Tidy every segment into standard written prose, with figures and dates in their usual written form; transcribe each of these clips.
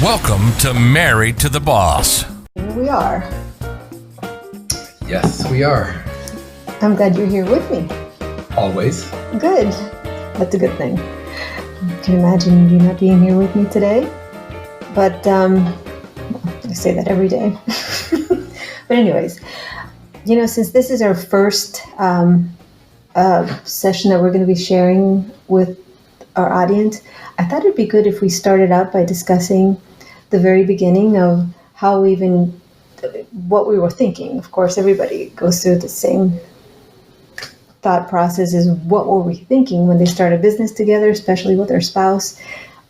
Welcome to Married to the Boss. Here we are. Yes, we are. I'm glad you're here with me. Always. Good. That's a good thing. I can imagine you not being here with me today. But I say that every day. But anyways, since this is our first session that we're going to be sharing with our audience, I thought it'd be good if we started out by discussing the very beginning of what we were thinking. Of course, everybody goes through the same thought process as what were we thinking when they start a business together, especially with their spouse.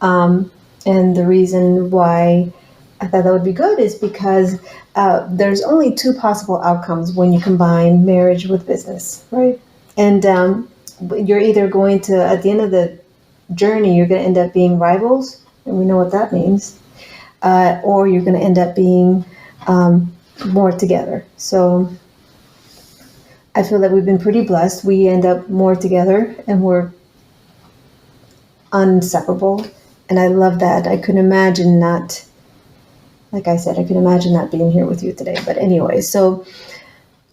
And the reason why I thought that would be good is because there's only two possible outcomes when you combine marriage with business, right? And you're either going to, at the end of the journey, you're going to end up being rivals, and we know what that means, or you're going to end up being more together. So I feel that we've been pretty blessed. We end up more together, and we're inseparable, and I love that. I couldn't imagine not, like I said, I could imagine not being here with you today. But anyway, so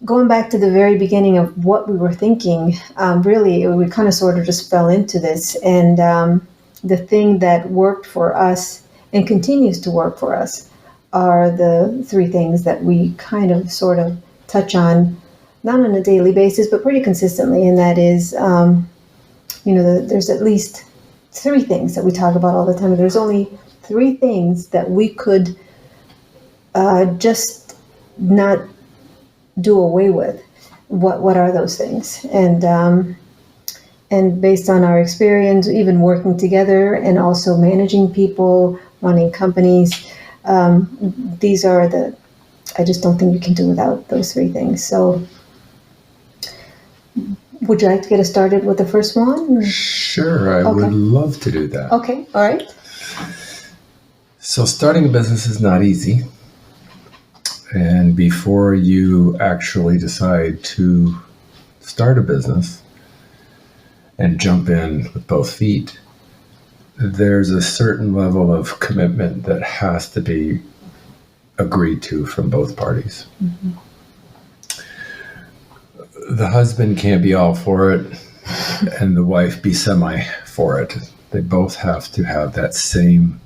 going back to the very beginning of what we were thinking, really, we kind of sort of just fell into this. And the thing that worked for us and continues to work for us are the three things that we kind of sort of touch on, not on a daily basis, but pretty consistently. And that is, there's at least three things that we talk about all the time. There's only three things that we could just not do away with. What are those things? And based on our experience, even working together and also managing people, running companies, these are I just don't think you can do without those three things. So would you like to get us started with the first one? Sure, I would love to do that. Okay, all right. So starting a business is not easy. And before you actually decide to start a business and jump in with both feet, there's a certain level of commitment that has to be agreed to from both parties. Mm-hmm. The husband can't be all for it and the wife be semi for it. They both have to have that same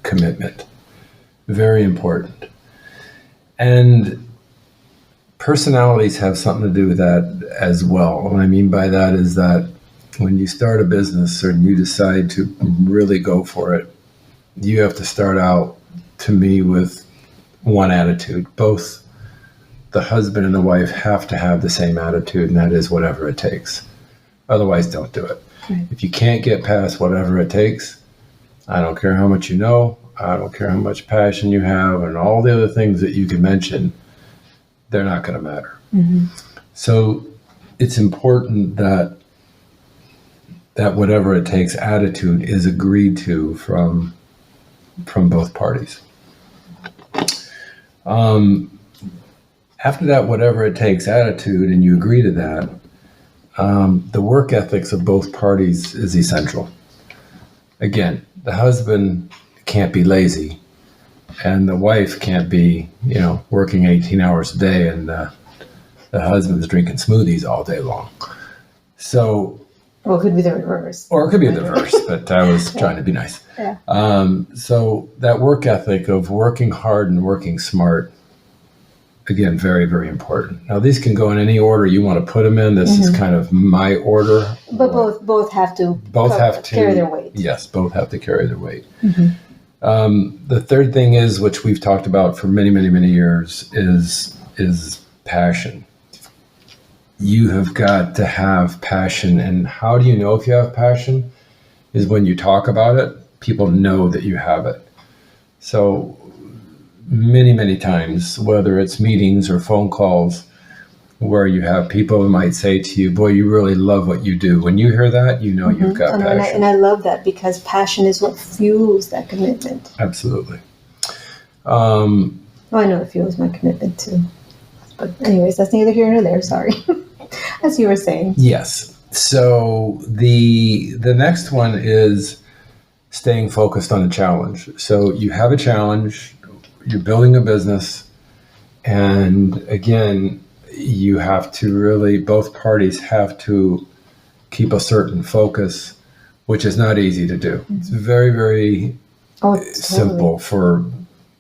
commitment. Very important. And personalities have something to do with that as well. What I mean by that is that when you start a business or you decide to really go for it, you have to start out, to me, with one attitude. Both the husband and the wife have to have the same attitude, and that is whatever it takes. Otherwise, don't do it. Right. If you can't get past whatever it takes, I don't care how much you know, I don't care how much passion you have, and all the other things that you can mention, they're not going to matter. Mm-hmm. So it's important that whatever it takes attitude is agreed to from both parties. After that, whatever it takes attitude, and you agree to that, the work ethics of both parties is essential. Again, the husband can't be lazy, and the wife can't be, working 18 hours a day, and the husband's drinking smoothies all day long. So, well, it could be the reverse. Or it could be the reverse, but I was trying to be nice. Yeah. So that work ethic of working hard and working smart, again, very, very important. Now, these can go in any order you want to put them in. This is kind of my order. But both have to carry their weight. Yes, both have to carry their weight. Mm-hmm. The third thing is, which we've talked about for many, many, many years, is passion. You have got to have passion. And how do you know if you have passion? Is when you talk about it, people know that you have it. So many, many times, whether it's meetings or phone calls, where you have people who might say to you, boy, you really love what you do. When you hear that, you know you've got passion. And I love that, because passion is what fuels that commitment. Absolutely. Well, I know it fuels my commitment too. But anyways, that's neither here nor there, sorry. As you were saying. Yes. So the next one is staying focused on a challenge. So you have a challenge, you're building a business, and again, you have to really, both parties have to keep a certain focus, which is not easy to do. It's very, very simple for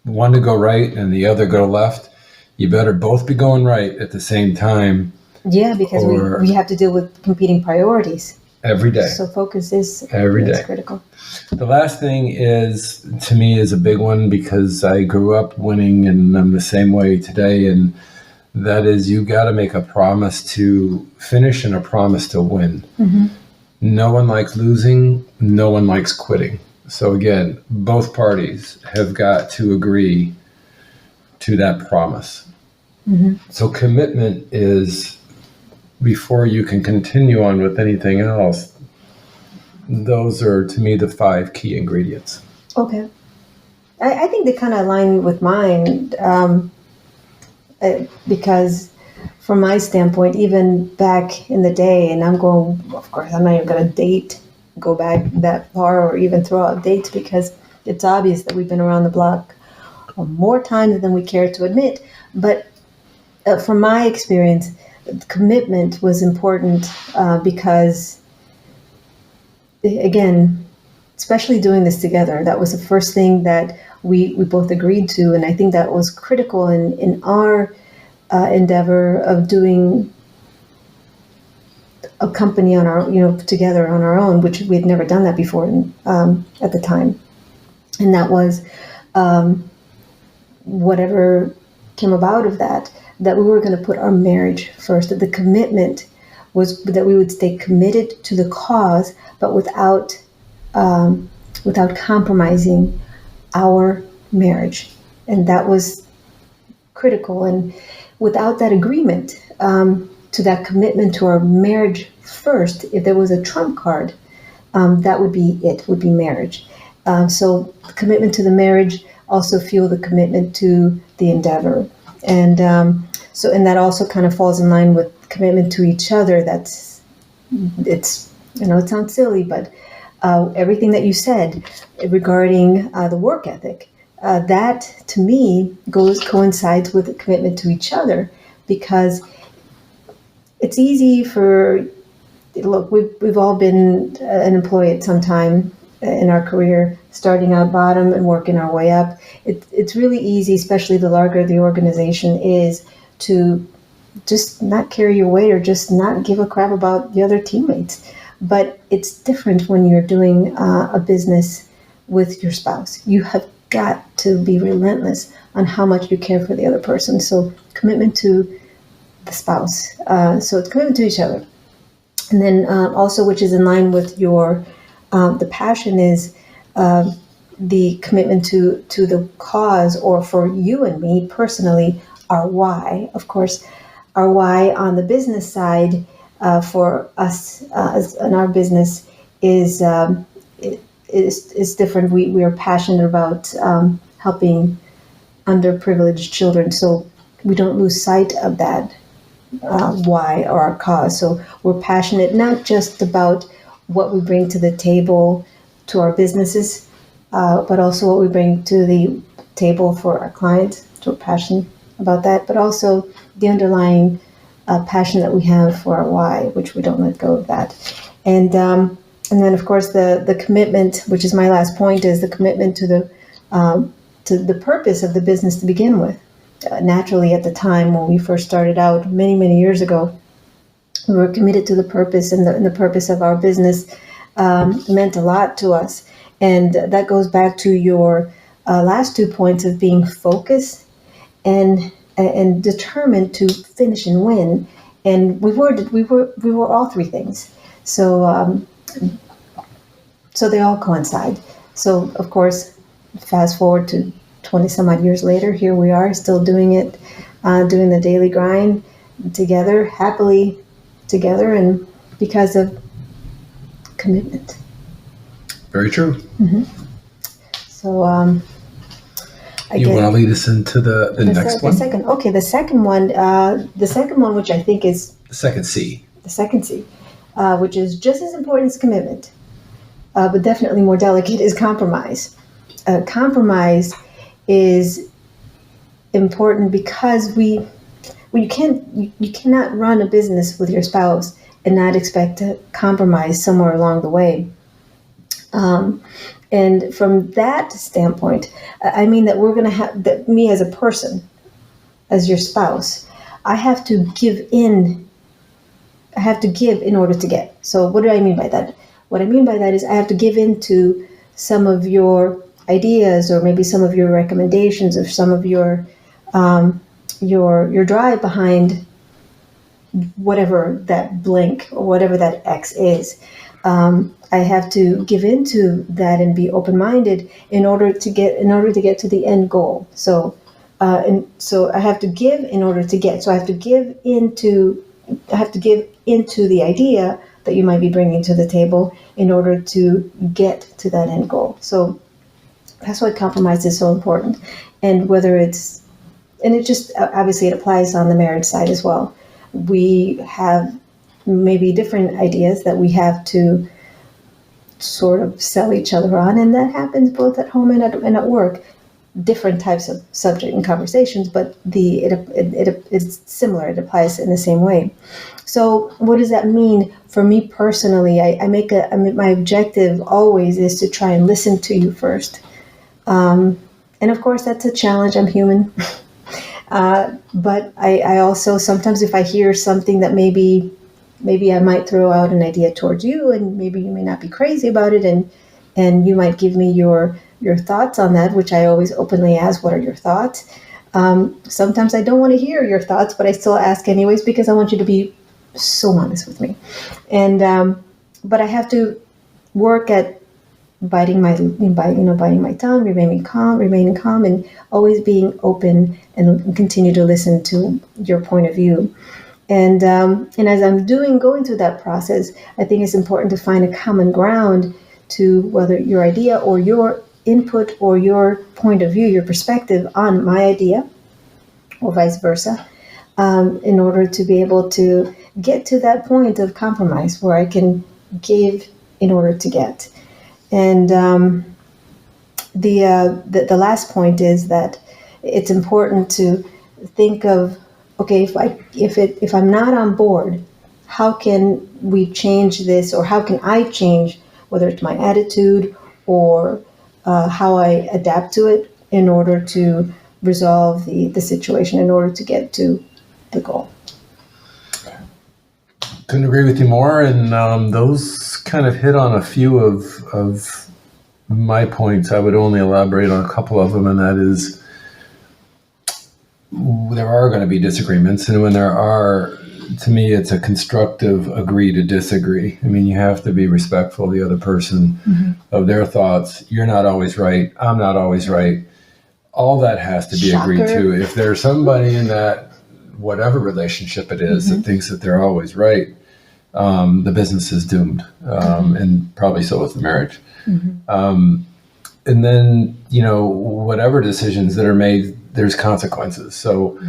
one to go right and the other go left. You better both be going right at the same time. Yeah, because we have to deal with competing priorities. Every day. So focus is critical. The last thing is, to me, is a big one because I grew up winning and I'm the same way today. And that is, you got to make a promise to finish and a promise to win. Mm-hmm. No one likes losing. No one likes quitting. So again, both parties have got to agree to that promise. Mm-hmm. So commitment is, before you can continue on with anything else, those are, to me, the 5 key ingredients. Okay. I think they kind of align with mine because from my standpoint, even back in the day, and of course, I'm not even going to go back that far or even throw out dates because it's obvious that we've been around the block more times than we care to admit. But from my experience, commitment was important because, again, especially doing this together, that was the first thing that we both agreed to. And I think that was critical in our endeavor of doing a company on our, together on our own, which we had never done that before at the time. And that was whatever came about of that we were going to put our marriage first, that the commitment was that we would stay committed to the cause, but without compromising our marriage. And that was critical. And without that agreement, to that commitment to our marriage first, if there was a trump card, that would be marriage. So commitment to the marriage also fueled the commitment to the endeavor. And and that also kind of falls in line with commitment to each other. It sounds silly, but everything that you said regarding the work ethic, that to me coincides with the commitment to each other, because it's easy we've all been an employee at some time in our career, starting out bottom and working our way up. It's really easy, especially the larger the organization is, to just not carry your weight or just not give a crap about the other teammates. But it's different when you're doing a business with your spouse. You have got to be relentless on how much you care for the other person. So commitment to the spouse. So it's commitment to each other. And then also, which is in line with your, the passion is the commitment to the cause, or for you and me personally, our why. Of course, our why on the business side for us in our business is different. We are passionate about helping underprivileged children, so we don't lose sight of that why or our cause. So we're passionate not just about what we bring to the table to our businesses, but also what we bring to the table for our clients. So we're passionate about that, but also the underlying passion that we have for our why, which we don't let go of that. And then of course the commitment, which is my last point, is the commitment to the purpose of the business to begin with. Naturally, at the time when we first started out many, many years ago, we were committed to the purpose, and the purpose of our business meant a lot to us. And that goes back to your last 2 points of being focused and determined to finish and win. And we were all 3 things. So they all coincide. So of course, fast forward to 20 some odd years later, here we are still doing it, doing the daily grind together, happily together, and because of commitment. Very true. Mm-hmm. So you want to lead us into the next one? The second one, which I think is the second C. Which is just as important as commitment. but definitely more delicate, is compromise. Compromise is important because you cannot run a business with your spouse and not expect to compromise somewhere along the way. And from that standpoint, I mean that we're going to have that me as a person, as your spouse, I have to give in. I have to give in order to get. So what do I mean by that? What I mean by that is I have to give in to some of your ideas, or maybe some of your recommendations, or some of your drive behind whatever that blank or whatever that X is. I have to give into that and be open-minded in order to get to the end goal. So I have to give in order to get. So I have to give into the idea that you might be bringing to the table in order to get to that end goal. So that's why compromise is so important. And it just obviously it applies on the marriage side as well. We have maybe different ideas that we have to sort of sell each other on, and that happens both at home and at work. Different types of subject and conversations, but it's similar. It applies in the same way. So what does that mean for me personally? My objective always is to try and listen to you first. And of course, that's a challenge. I'm human. But I also, sometimes if I hear something that maybe I might throw out an idea towards you, and maybe you may not be crazy about it, and you might give me your thoughts on that, which I always openly ask, what are your thoughts? Sometimes I don't want to hear your thoughts, but I still ask anyways, because I want you to be so honest with me. And but I have to work at biting my tongue, remaining calm, and always being open and continue to listen to your point of view. And as I'm going through that process, I think it's important to find a common ground to whether your idea or your input or your point of view, your perspective on my idea, or vice versa, in order to be able to get to that point of compromise where I can give in order to get. And the last point is that it's important to think of, okay, if I'm not on board, how can we change this, or how can I change, whether it's my attitude or how I adapt to it in order to resolve the situation, in order to get to the goal. Couldn't agree with you more, and those kind of hit on a few of my points. I would only elaborate on a couple of them, and that is, there are going to be disagreements, and when there are, to me, it's a constructive agree to disagree. I mean, you have to be respectful of the other person, of their thoughts. You're not always right. I'm not always right. All that has to be agreed to. If there's somebody in that, whatever relationship it is, that thinks that they're always right, the business is doomed, and probably so is the marriage. And then, whatever decisions that are made, there's consequences. So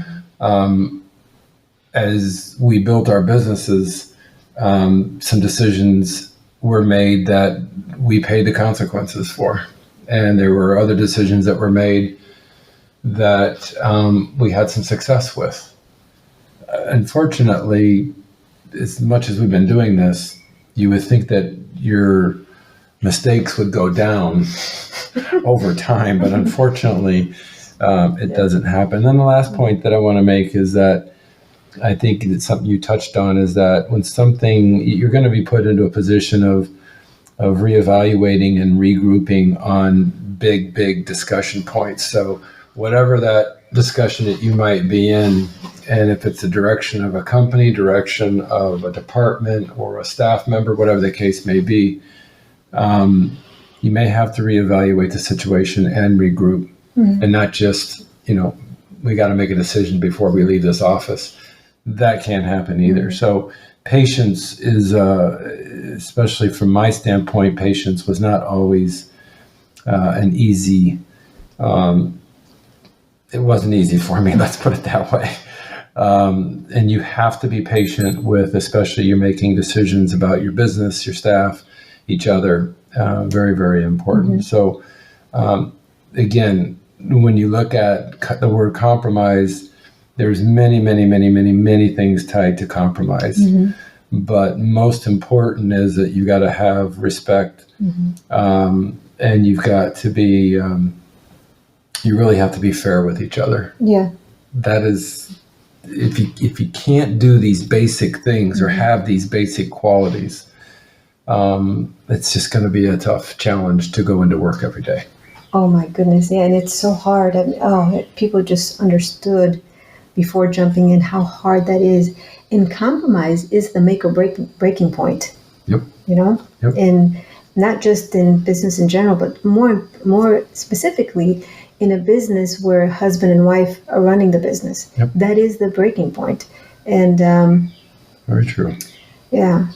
as we built our businesses, some decisions were made that we paid the consequences for. And there were other decisions that were made that we had some success with. Unfortunately, as much as we've been doing this, you would think that your mistakes would go down over time, but unfortunately, it doesn't happen. Then the last point that I want to make is that I think it's something you touched on, is that when you're going to be put into a position of reevaluating and regrouping on big discussion points. So whatever that discussion that you might be in, and if it's the direction of a company, direction of a department or a staff member, whatever the case may be, you may have to reevaluate the situation and regroup, and not just, we got to make a decision before we leave this office. That can't happen either. So patience is, especially from my standpoint, patience was not always an easy, it wasn't easy for me, let's put it that way. And you have to be patient with, especially you're making decisions about your business, your staff, each other. Very, very important. So, again, when you look at the word compromise, there's many, many, many, many, many things tied to compromise. But most important is that you got to have respect, and you've got to be, you really have to be fair with each other. Yeah. That is, if you can't do these basic things or have these basic qualities, it's just going to be a tough challenge to go into work every day. Oh my goodness, yeah, and it's so hard. I mean, people just understood before jumping in how hard that is. And compromise is the make or breaking point. Yep. You know, Yep. and not just in business in general, but more specifically in a business where husband and wife are running the business. Yep. That is the breaking point. And Very true. yeah,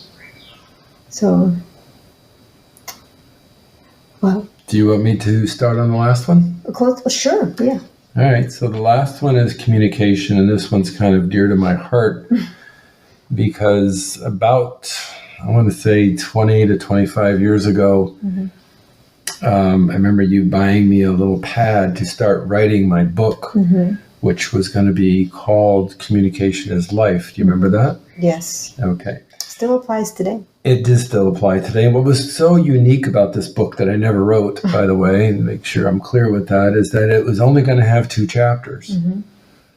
so well. Do you want me to start on the last one? Sure, yeah. All right, so the last one is communication, and this one's kind of dear to my heart because about, I want to say 20 to 25 years ago, I remember you buying me a little pad to start writing my book, which was going to be called Communication is Life. Do you remember that? Yes. Okay. Still applies today. It does still apply today. And what was so unique about this book that I never wrote, by the way, and make sure I'm clear with that, is that it was only going to have 2 chapters.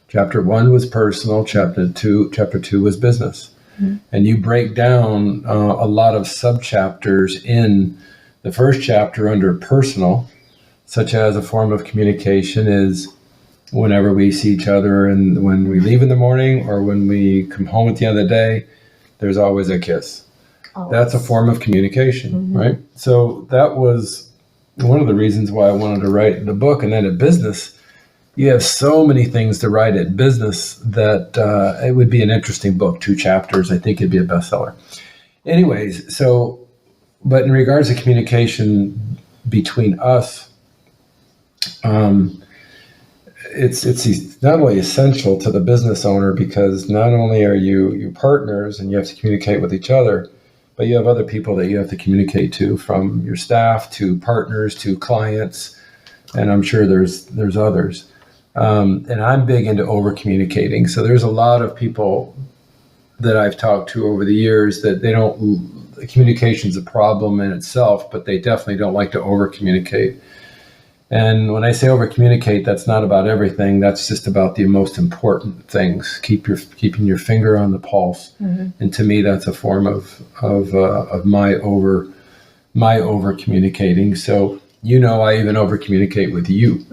Chapter 1 was personal. Chapter two was business. And you break down a lot of subchapters in the first chapter under personal, such as a form of communication is whenever we see each other and when we leave in the morning or when we come home at the end of the day, there's always a kiss. That's a form of communication, right? So that was one of the reasons why I wanted to write the book. And then at business, you have so many things to write at business that it would be an interesting book, 2 chapters. I think it'd be a bestseller. Anyways, but in regards to communication between us, it's not only essential to the business owner because not only are you partners and you have to communicate with each other, but you have other people that you have to communicate to, from your staff to partners to clients, and I'm sure there's others. And I'm big into over communicating. So there's a lot of people that I've talked to over the years that communication's a problem in itself, but they definitely don't like to over communicate. And when I say over communicate, that's not about everything. That's just about the most important things. Keeping your finger on the pulse. And to me, that's a form of my over communicating. So, I even over communicate with you.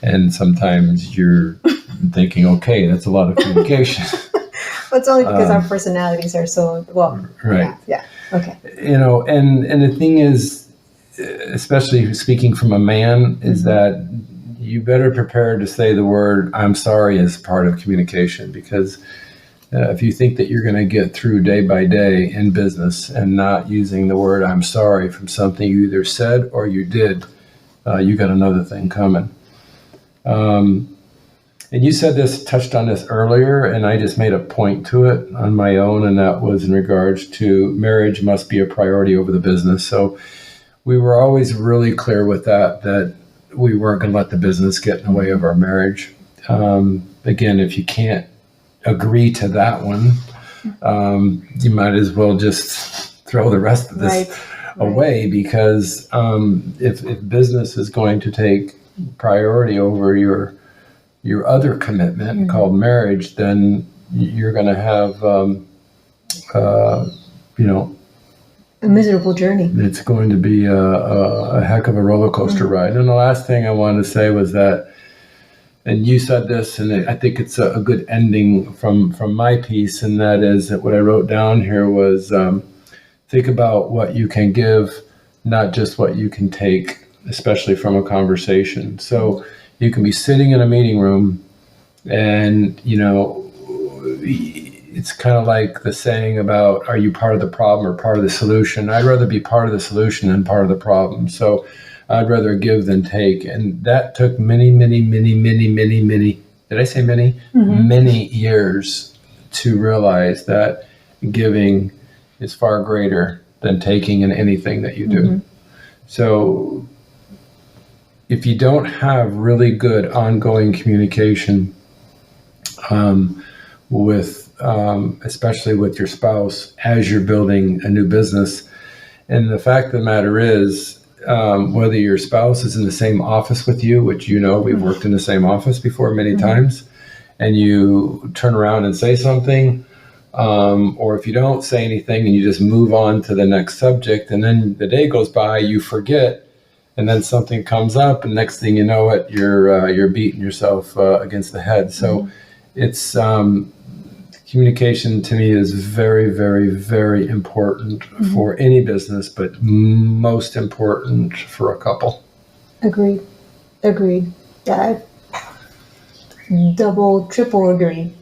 And sometimes you're thinking, okay, that's a lot of communication. Well, it's only because our personalities are so, right. Yeah. Okay. And the thing is, especially speaking from a man, is that you better prepare to say the word "I'm sorry" as part of communication, because if you think that you're going to get through day by day in business and not using the word "I'm sorry" from something you either said or you did, you got another thing coming. And you touched on this earlier, and I just made a point to it on my own, and that was in regards to marriage must be a priority over the business. So we were always really clear with that we weren't going to let the business get in the way of our marriage. Again, if you can't agree to that one, you might as well just throw the rest of this away, because if business is going to take priority over your other commitment called marriage, then you're going to have, a miserable journey. It's going to be a heck of a roller coaster ride. And the last thing I wanted to say was that, and you said this, and I think it's a good ending from my piece, and that is that what I wrote down here was think about what you can give, not just what you can take, especially from a conversation. So you can be sitting in a meeting room and, it's kind of like the saying about, are you part of the problem or part of the solution? I'd rather be part of the solution than part of the problem. So I'd rather give than take. And that took many, many, many, many, many, many, did I say many? Many years to realize that giving is far greater than taking in anything that you do. So if you don't have really good ongoing communication especially with your spouse as you're building a new business, and the fact of the matter is, whether your spouse is in the same office with you, which we've worked in the same office before many times, and you turn around and say something, or if you don't say anything and you just move on to the next subject, and then the day goes by, you forget, and then something comes up, and next thing you know it, you're beating yourself against the head. So it's communication to me is very, very, very important for any business, but most important for a couple. Agreed. Yeah, double, triple agree.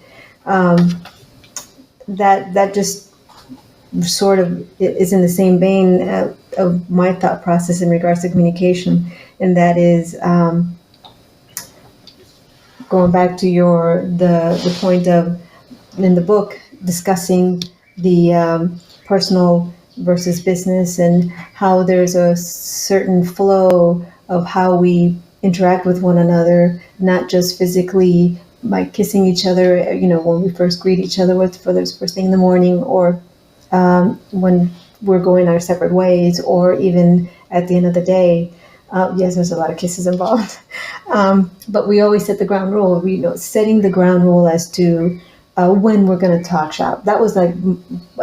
That just sort of is in the same vein of my thought process in regards to communication, and that is going back to the point of in the book discussing the personal versus business, and how there's a certain flow of how we interact with one another, not just physically by kissing each other, when we first greet each other, for the first thing in the morning, or when we're going our separate ways, or even at the end of the day. Yes, there's a lot of kisses involved, but we always set the ground rule. Setting the ground rule as to when we're going to talk shop. That was like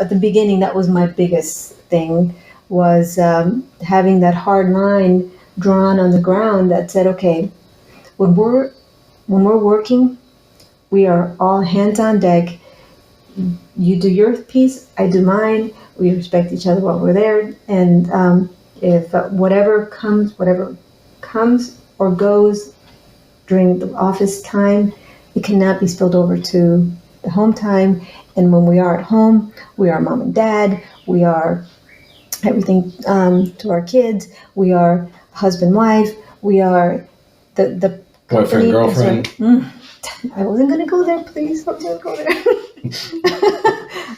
at the beginning. That was my biggest thing, was having that hard line drawn on the ground that said, okay, when we're working, we are all hands on deck. You do your piece, I do mine. We respect each other while we're there, and if whatever comes or goes during the office time, it cannot be spilled over to the home time. And when we are at home, we are mom and dad, we are everything to our kids, we are husband, wife, we are the boyfriend, girlfriend. I wasn't going to go there, please. I wasn't going to go there.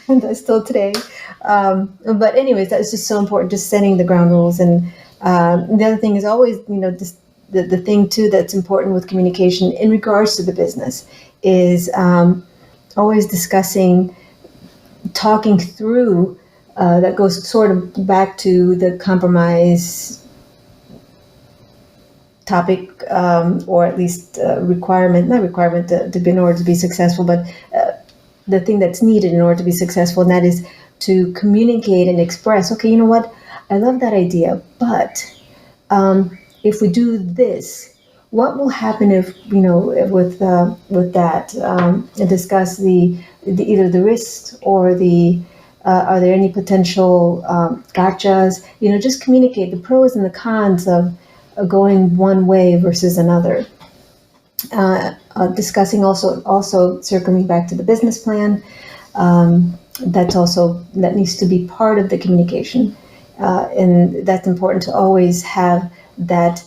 And that's still today. But anyways, that's just so important, just setting the ground rules. And the other thing is always, the thing too that's important with communication in regards to the business is always talking through, that goes sort of back to the compromise topic, or at least not requirement to be in order to be successful, but the thing that's needed in order to be successful, and that is to communicate and express, okay, you know what, I love that idea, but if we do this, what will happen if, with that, and discuss the either the risks or the are there any potential gotchas, just communicate the pros and the cons of going one way versus another. Discussing also circling back to the business plan, that needs to be part of the communication, and that's important to always have that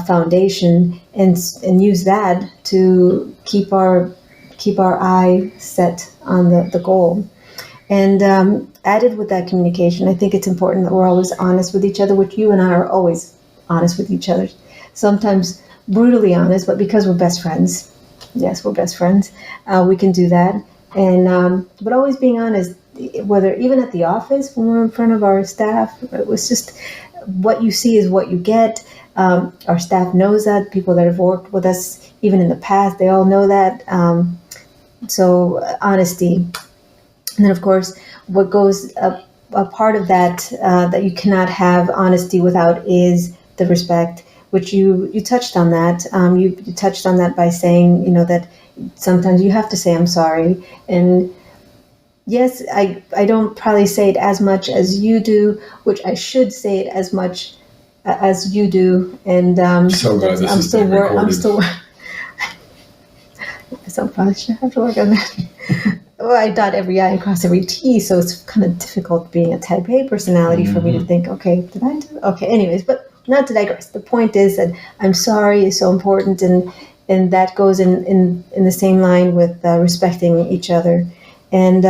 foundation and use that to keep our eye set on the goal. And added with that communication, I think it's important that we're always honest with each other, which you and I are always honest with each other. Sometimes brutally honest, but because we're best friends, yes, we're best friends, we can do that. And but always being honest, whether even at the office when we're in front of our staff, it was just what you see is what you get. Our staff knows that. People that have worked with us even in the past, they all know that. So honesty, and then of course, what goes a part of that that you cannot have honesty without is the respect, which you touched on that. You touched on that by saying, that sometimes you have to say, I'm sorry. And yes, I don't probably say it as much as you do, which I should say it as much as you do. And I'm still so probably should have to work on that. Well, I dot every I and cross every T, so it's kind of difficult being a type A personality for me to think, okay, did I do? Okay, anyways, but not to digress. The point is that I'm sorry is so important, and that goes in the same line with respecting each other, and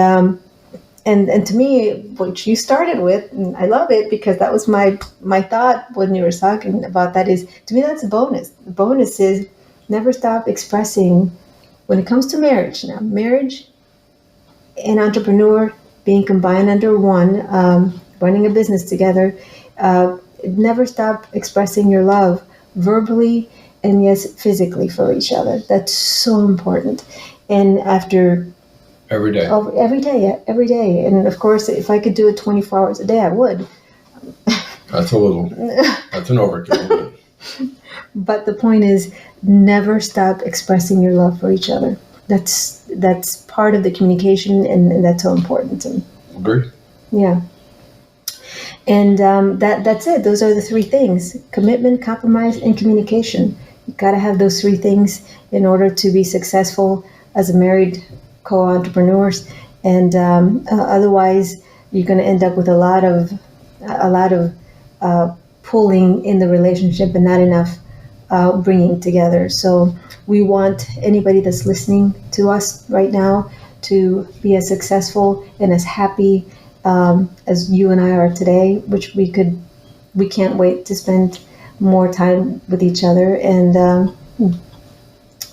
And to me, what you started with, and I love it because that was my thought when you were talking about that, is to me that's a bonus. The bonus is never stop expressing when it comes to marriage. Now, marriage and entrepreneur being combined under one, running a business together, never stop expressing your love verbally and yes, physically for each other. That's so important. And after Every day. oh, every day. And of course, if I could do it 24 hours a day, I would. That's an overkill. But the point is, never stop expressing your love for each other. That's part of the communication, and that's so important to me. Agree. Yeah. And that's it. Those are the three things: commitment, compromise, and communication. You got to have those three things in order to be successful as a married co-entrepreneurs. And otherwise, you're going to end up with a lot of pulling in the relationship and not enough bringing together. So we want anybody that's listening to us right now to be as successful and as happy as you and I are today, which we can't wait to spend more time with each other. And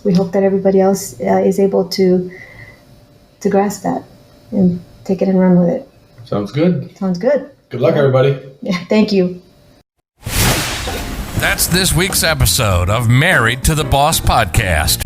we hope that everybody else is able to grasp that and take it and run with it. Sounds good. Sounds good. Good luck, everybody. Yeah, thank you. That's this week's episode of Married to the Boss podcast.